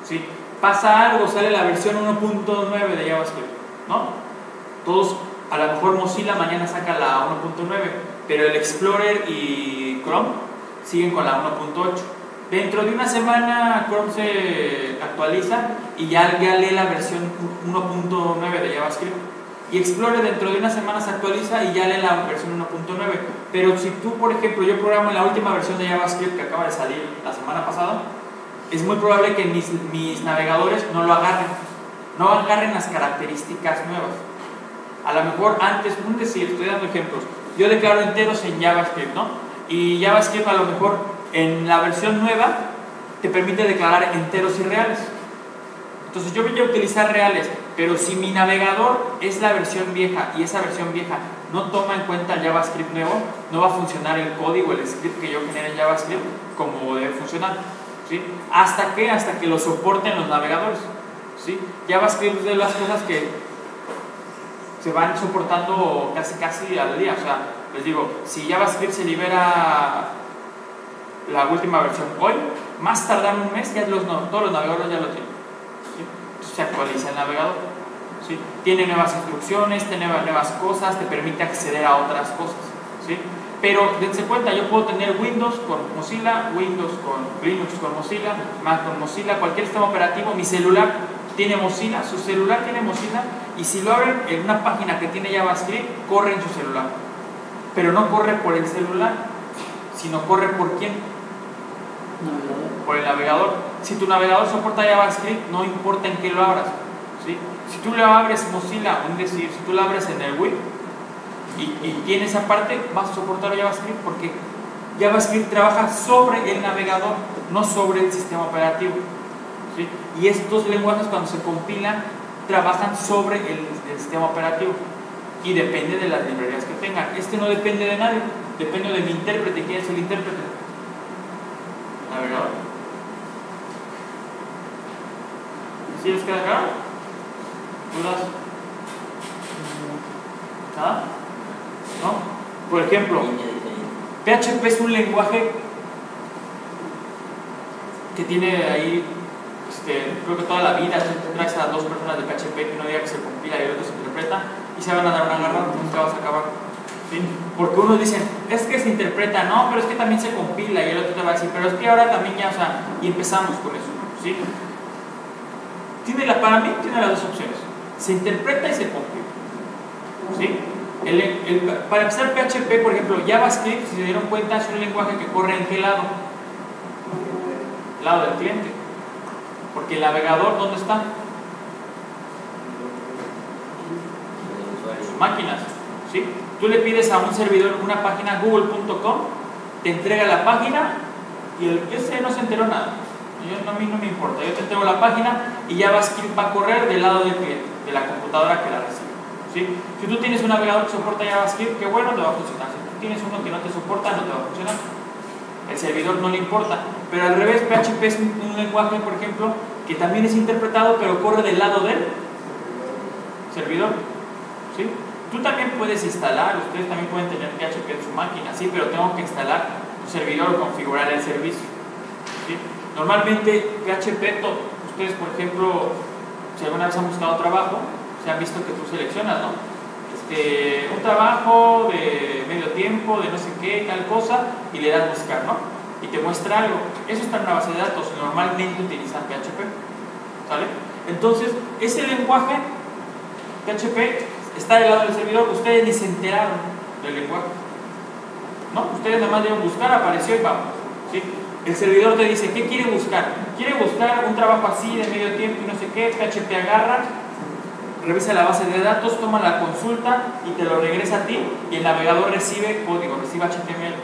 ¿sí? Pasa algo, sale la versión 1.9 de JavaScript, ¿no? Todos, a lo mejor Mozilla mañana saca la 1.9, pero el Explorer y Chrome siguen con la 1.8. Dentro de una semana Chrome se actualiza y ya lee la versión 1.9 de JavaScript. Y Explorer dentro de una semana se actualiza y ya lee la versión 1.9. Pero si tú, por ejemplo, yo programo en la última versión de JavaScript que acaba de salir la semana pasada, es muy probable que mis navegadores no lo agarren. No agarren las características nuevas. A lo mejor antes, estoy dando ejemplos. Yo declaro enteros en JavaScript, ¿no? Y JavaScript a lo mejor en la versión nueva te permite declarar enteros y reales. Entonces yo voy a utilizar reales, pero si mi navegador es la versión vieja y esa versión vieja no toma en cuenta el JavaScript nuevo, no va a funcionar el código, el script que yo genere en JavaScript como debe funcionar, ¿sí? ¿Hasta qué? Hasta que lo soporten los navegadores, ¿sí? JavaScript es de las cosas que se van soportando casi al día. O sea, les digo, si JavaScript se libera la última versión hoy, más tardar un mes, ya todos los navegadores ya lo tienen, ¿sí? Entonces se actualiza el navegador, ¿sí? Tiene nuevas instrucciones, tiene nuevas cosas, te permite acceder a otras cosas, ¿sí? Pero dense cuenta, yo puedo tener Windows con Mozilla, Windows con Linux con Mozilla, Mac con Mozilla, cualquier sistema operativo. Mi celular tiene Mozilla, su celular tiene Mozilla, y si lo abren en una página que tiene JavaScript, corre en su celular, pero no corre por el celular, sino corre por ¿quién? Por el navegador. Si tu navegador soporta JavaScript, no importa en qué lo abras, ¿sí? Si tú lo abres Mozilla, si tú lo abres en el web y tienes esa parte, vas a soportar JavaScript, porque JavaScript trabaja sobre el navegador, no sobre el sistema operativo, ¿sí? Y estos lenguajes, cuando se compilan, trabajan sobre el sistema operativo, y depende de las librerías que tengan. No depende de nadie, depende de mi intérprete. ¿Quién es el intérprete? Navegador. ¿Sí les queda claro? ¿Dudas? ¿Nada? ¿No? Por ejemplo, PHP es un lenguaje que tiene ahí, creo que toda la vida. Tú traes a dos personas de PHP que uno diga que se compila y el otro se interpreta, y se van a dar una agarrada, nunca vas a acabar, ¿sí? Porque unos dicen, es que se interpreta, no, pero es que también se compila, y el otro te va a decir, pero es que ahora también ya, y empezamos con eso, ¿sí? Para mí tiene las dos opciones: se interpreta y se compila, ¿sí? Para empezar, PHP, por ejemplo, JavaScript, si se dieron cuenta, es un lenguaje que corre ¿en qué lado? Lado del cliente. Porque el navegador, ¿dónde está? Sus máquinas, ¿sí? Tú le pides a un servidor una página, google.com, te entrega la página y ese no se enteró nada. A mí no me importa, yo te entrego la página y JavaScript va a correr del lado del cliente, de la computadora que la recibe, ¿sí? Si tú tienes un navegador que soporta JavaScript, qué bueno, te va a funcionar. tienes uno que no te soporta, no te va a funcionar. El servidor no le importa. Pero al revés, PHP es un lenguaje, por ejemplo, que también es interpretado, pero corre del lado del servidor. ¿Sí? Tú también puedes instalar, ustedes también pueden tener PHP en su máquina, sí, pero tengo que instalar un servidor o configurar el servicio. ¿Sí? Normalmente PHP, ustedes, por ejemplo, si alguna vez han buscado trabajo, se han visto que tú seleccionas, ¿no? Un trabajo de medio tiempo, de no sé qué, tal cosa, y le das buscar, ¿no? Y te muestra algo. Eso está en una base de datos, normalmente utilizan PHP, ¿sale? Entonces, ese lenguaje, PHP, está del lado del servidor, ustedes ni se enteraron del lenguaje, ¿no? Ustedes nada más deben buscar, apareció y vamos, ¿sí? El servidor te dice, ¿qué quiere buscar? Quiere buscar un trabajo así de medio tiempo y no sé qué, PHP agarra, revisa la base de datos, toma la consulta y te lo regresa a ti, y el navegador recibe código, recibe HTML.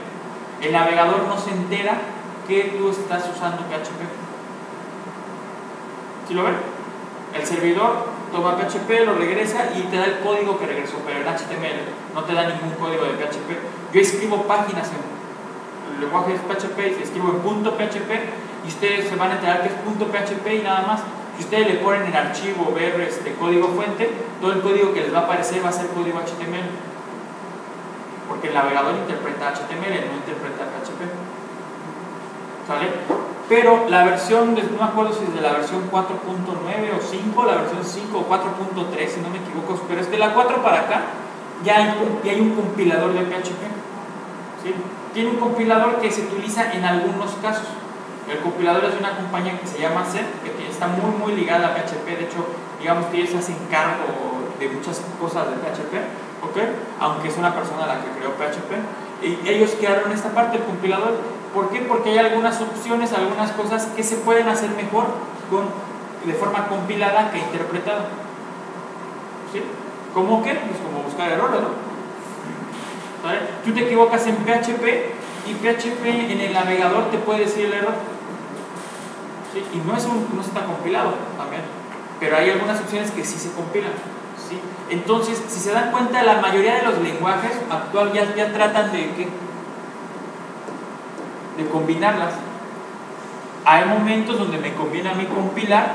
El navegador no se entera que tú estás usando PHP. ¿Sí lo ven? El servidor toma PHP, lo regresa y te da el código que regresó, pero en HTML no te da ningún código de PHP. Yo escribo páginas en el lenguaje es PHP, escribo en .php y ustedes se van a enterar que es .php y nada más. Si ustedes le ponen en archivo ver código fuente, todo el código que les va a aparecer va a ser código HTML, porque el navegador interpreta HTML, no interpreta PHP, ¿sale? Pero la versión, no me acuerdo si es de la versión 4.9 o 5, la versión 5 o 4.3 si no me equivoco, pero es de la 4 para acá ya hay un compilador de PHP, ¿sí? Tiene un compilador que se utiliza en algunos casos. El compilador es de una compañía que se llama Zen, que está muy ligada a PHP. De hecho, digamos que ellos hacen cargo de muchas cosas de PHP, ¿ok? Aunque es una persona la que creó PHP. Y ellos crearon esta parte del compilador. ¿Por qué? Porque hay algunas opciones, algunas cosas que se pueden hacer mejor de forma compilada que interpretada. ¿Sí? ¿Cómo qué? Pues como buscar errores, ¿no? ¿Vale? Tú te equivocas en PHP y PHP en el navegador te puede decir el error. ¿Sí? Y no está compilado también, pero hay algunas opciones que sí se compilan, ¿sí? Entonces, si se dan cuenta, la mayoría de los lenguajes actual ya tratan de combinarlas. Hay momentos donde me conviene a mí compilar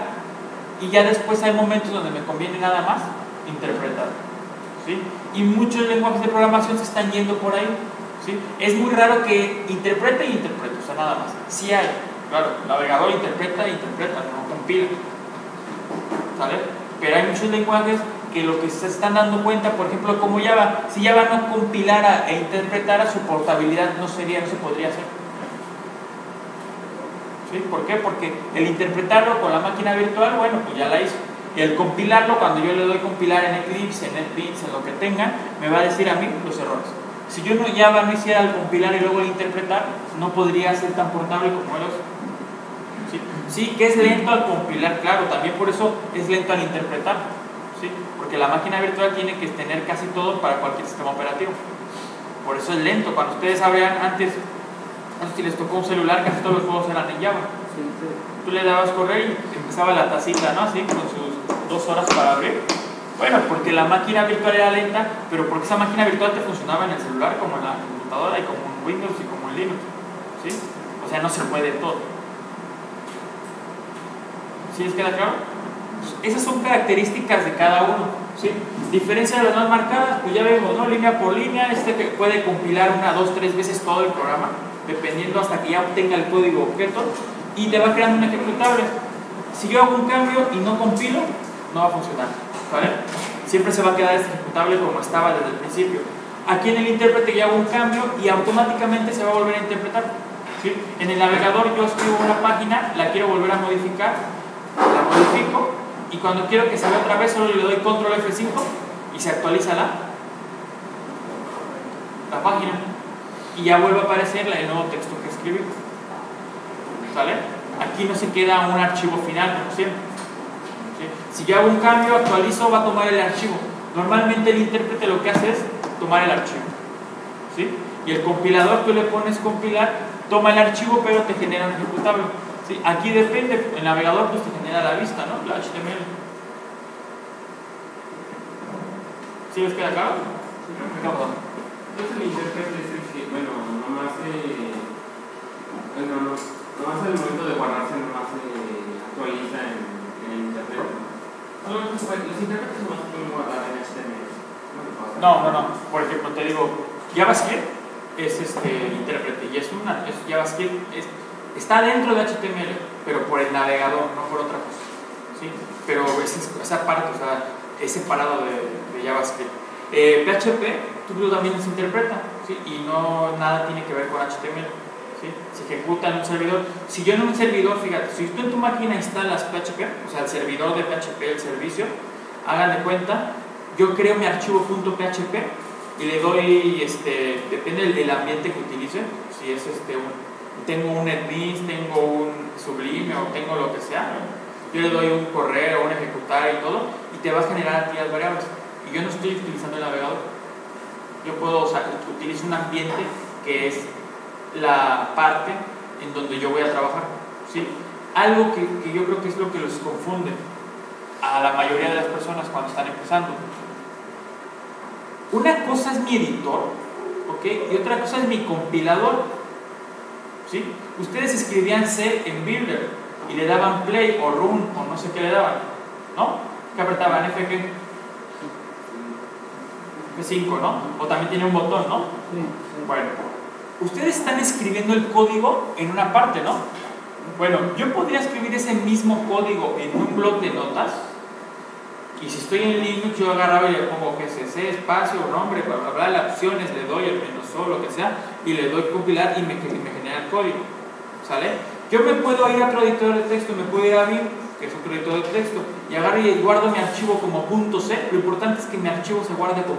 y ya después hay momentos donde me conviene nada más interpretar, ¿sí? Y muchos lenguajes de programación se están yendo por ahí, ¿sí? Es muy raro que interprete y interprete, o sea, nada más. Sí hay, claro, el navegador interpreta, no compila, ¿sale? Pero hay muchos lenguajes que lo que se están dando cuenta, por ejemplo, como Java, si Java no compilara e interpretara, su portabilidad no se podría hacer. ¿Sí? ¿Por qué? Porque el interpretarlo con la máquina virtual, bueno, pues ya la hizo. Y el compilarlo, cuando yo le doy compilar en Eclipse, en NetBeans, en lo que tengan, me va a decir a mí los errores. Si yo Java no hiciera el compilar y luego el interpretar, no podría ser tan portable como ellos. ¿Sí? Sí, que es lento al compilar, claro, también por eso es lento al interpretar, ¿sí? Porque la máquina virtual tiene que tener casi todo para cualquier sistema operativo. Por eso es lento. Cuando ustedes abrían antes, no sé si les tocó un celular, casi todos los juegos eran en Java. Sí. Tú le dabas correr y empezaba la tacita, ¿no? Así, con sus 2 horas para abrir. Bueno, porque la máquina virtual era lenta, pero porque esa máquina virtual te funcionaba en el celular, como en la computadora, y como en Windows y como en Linux, ¿sí? O sea, no se puede todo. ¿Sí les queda claro? Esas son características de cada uno, ¿sí? Diferencia de las más marcadas, pues ya vemos, ¿no? Línea por línea, que puede compilar 1, 2, 3 veces todo el programa, dependiendo hasta que ya obtenga el código objeto, y te va creando un ejecutable. Si yo hago un cambio y no compilo, no va a funcionar, ¿vale? Siempre se va a quedar este ejecutable como estaba desde el principio. Aquí en el intérprete ya hago un cambio y automáticamente se va a volver a interpretar, ¿sí? En el navegador yo escribo una página, la quiero volver a modificar, la modifico, y cuando quiero que se vea otra vez solo le doy control F5 y se actualiza la página y ya vuelve a aparecer el nuevo texto que escribí, ¿sale? Aquí no se queda un archivo final como siempre, ¿sí? Si yo hago un cambio, actualizo, va a tomar el archivo. Normalmente el intérprete lo que hace es tomar el archivo, ¿sí? Y el compilador, tú le pones compilar, toma el archivo pero te genera un ejecutable, ¿sí? Aquí depende, el navegador pues te genera la vista, ¿no? La HTML. ¿Sí les queda claro? Entonces el intérprete es el No. Por ejemplo, te digo, JavaScript es intérprete y es JavaScript está dentro de HTML, pero por el navegador, no por otra cosa. ¿Sí? Pero esa parte, o sea, es separado de JavaScript. PHP, tú también se interpreta, ¿sí? Y nada tiene que ver con HTML. ¿Sí? Se ejecuta en un servidor. Si yo en un servidor, fíjate, si tú en tu máquina instalas PHP, o sea, el servidor de PHP, el servicio, hagan de cuenta, yo creo mi archivo .php y le doy, depende del ambiente que utilice, si es tengo un NetBeans, tengo un Sublime o tengo lo que sea, yo le doy un correr o un ejecutar y todo, y te va a generar a ti las variables. Y yo no estoy utilizando el navegador. Yo puedo, utilizo un ambiente que es la parte en donde yo voy a trabajar, ¿sí? Algo que yo creo que es lo que los confunde a la mayoría de las personas cuando están empezando. Una cosa es mi editor, ¿ok? Y otra cosa es mi compilador, ¿sí? Ustedes escribían C en Builder y le daban play o run o no sé qué le daban, ¿no? ¿Qué apretaban? ¿F qué? F5, ¿no? O también tiene un botón, ¿no? Sí. Bueno, ustedes están escribiendo el código en una parte, ¿no? Bueno, yo podría escribir ese mismo código en un bloc de notas. Y si estoy en Linux, yo agarraba y le pongo GCC, espacio, nombre, bla, bla, bla, las opciones, le doy el -o, lo que sea, y le doy compilar y me genera el código. ¿Sale? Yo me puedo ir a otro editor de texto, me puedo ir a Vim, que es otro editor de texto, y agarro y guardo mi archivo como .c. Lo importante es que mi archivo se guarde con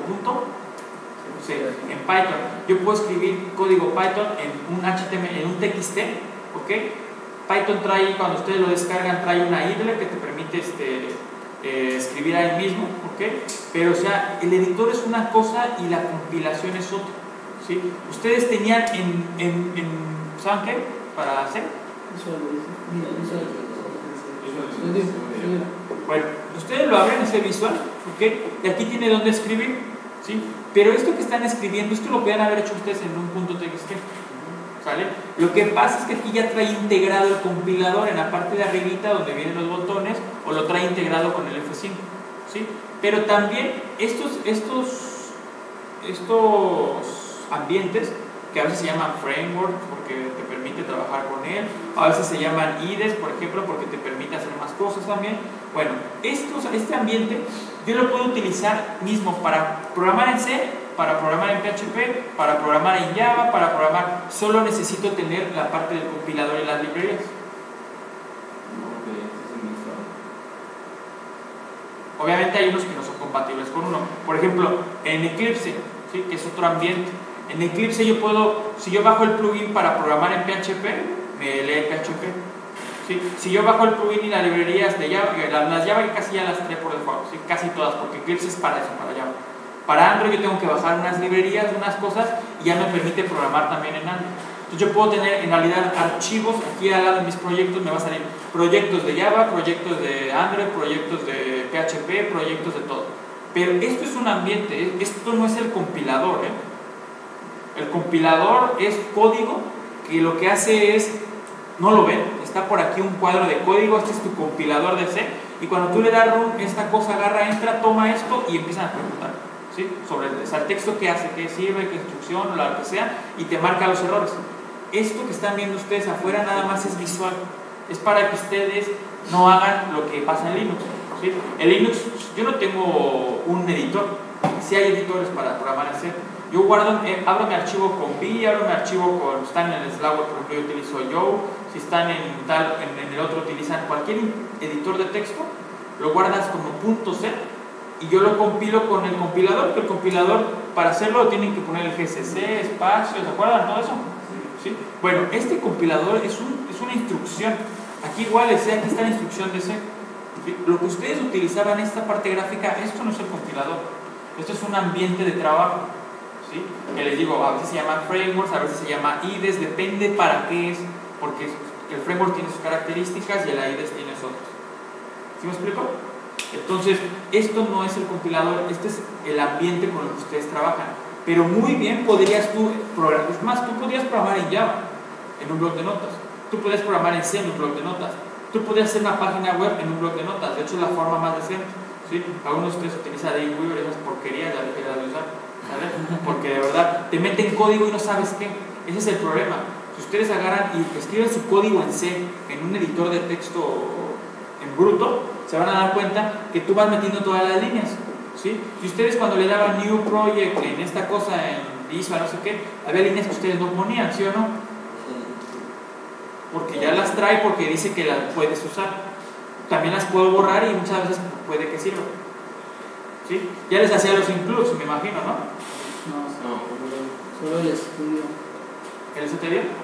.c en Python. Yo puedo escribir código Python en un HTML, en un TXT, ¿ok? Python trae, cuando ustedes lo descargan, trae una idle que te permite escribir ahí mismo, ¿ok? Pero o sea, el editor es una cosa y la compilación es otra, ¿sí? Ustedes tenían ¿saben qué? Para hacer. Bueno, ustedes lo abren ese visual, ¿ok? Y aquí tiene donde escribir, ¿sí? Pero esto que están escribiendo, esto lo podían haber hecho ustedes en un .txt, ¿sale? Lo que pasa es que aquí ya trae integrado el compilador en la parte de arribita donde vienen los botones, o lo trae integrado con el F5, ¿sí? Pero también estos ambientes, que a veces se llaman frameworks porque te permite trabajar con él, a veces se llaman IDEs, por ejemplo, porque te permite hacer más cosas también. Bueno, este ambiente yo lo puedo utilizar mismo para programar en C, para programar en PHP, para programar en Java, para programar. Solo necesito tener la parte del compilador y las librerías. Obviamente hay unos que no son compatibles con uno. Por ejemplo, en Eclipse, ¿sí? Que es otro ambiente. En Eclipse yo puedo, si yo bajo el plugin para programar en PHP, me lee PHP. ¿Sí? Si yo bajo el plugin y las librerías de Java, las Java casi ya las trae por default, ¿sí? Casi todas, porque Eclipse es para eso, para Java. Para Android yo tengo que bajar unas librerías, unas cosas, y ya me permite programar también en Android. Entonces yo puedo tener en realidad archivos, aquí al lado de mis proyectos me va a salir proyectos de Java, proyectos de Android, proyectos de PHP, proyectos de todo. Pero esto es un ambiente, esto no es el compilador, ¿eh? El compilador es código que lo que hace es, no lo ven, está por aquí un cuadro de código, este es tu compilador de C, y cuando tú le das run, esta cosa agarra, entra, toma esto y empiezan a ejecutar, ¿sí? Sobre el texto que hace, qué sirve, qué instrucción, o lo que sea, y te marca los errores. Esto que están viendo ustedes afuera nada más es visual, es para que ustedes no hagan lo que pasa en Linux, ¿sí? En Linux yo no tengo un editor, sí hay editores para programar en C. Yo abro mi archivo con V, abro mi archivo con, están en el Slackware, por ejemplo, yo utilizo Yo, si están en el otro utilizan cualquier editor de texto, lo guardas como .c y yo lo compilo con el compilador, que el compilador para hacerlo tienen que poner el GCC, espacio, ¿se acuerdan todo eso? ¿Sí? Bueno, este compilador es una instrucción, aquí igual aquí está la instrucción de C. ¿Sí? Lo que ustedes utilizaban en esta parte gráfica, esto no es el compilador, esto es un ambiente de trabajo. ¿Sí? Que les digo, a veces se llaman frameworks, a veces se llama IDEs, depende para qué es, porque el framework tiene sus características y el IDEs tiene otras. ¿Sí me explico? Entonces, esto no es el compilador, este es el ambiente con el que ustedes trabajan. Pero muy bien podrías tú programar, es más, tú podrías programar en Java, en un bloc de notas, tú podrías programar en C en un bloc de notas, tú podrías hacer una página web en un bloc de notas, de hecho es la forma más decente. ¿sí? Algunos de ustedes utilizan Dreamweaver, esas porquerías ya dejarán de usar, ¿sabes? Porque de verdad te meten código y no sabes qué. Ese es el problema. Si ustedes agarran y escriben su código en C, en un editor de texto en bruto, se van a dar cuenta que tú vas metiendo todas las líneas, ¿sí? Si ustedes cuando le daban New Project en esta cosa, en Visual, no sé qué, había líneas que ustedes no ponían, ¿sí o no? Porque ya las trae, porque dice que las puedes usar. También las puedo borrar y muchas veces puede que sirva, ¿sí? Ya les hacía los includes, me imagino, ¿no? No, solo el estudio. ¿El STD?